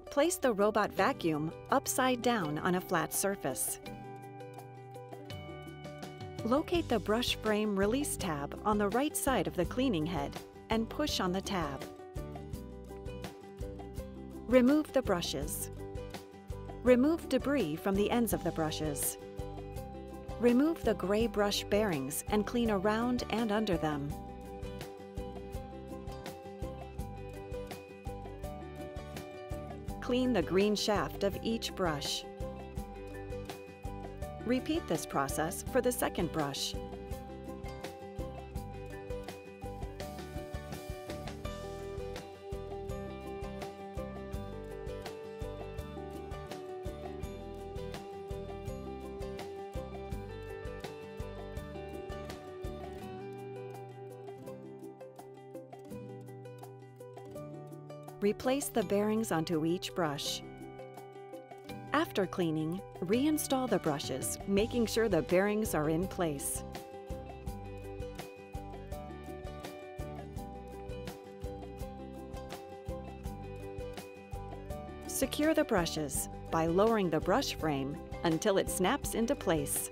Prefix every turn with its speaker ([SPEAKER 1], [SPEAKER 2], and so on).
[SPEAKER 1] Place the robot vacuum upside down on a flat surface. Locate the brush frame release tab on the right side of the cleaning head and push on the tab. Remove the brushes. Remove debris from the ends of the brushes. Remove the gray brush bearings and clean around and under them. Clean the green shaft of each brush. Repeat this process for the second brush. Replace the bearings onto each brush. After cleaning, reinstall the brushes, making sure the bearings are in place. Secure the brushes by lowering the brush frame until it snaps into place.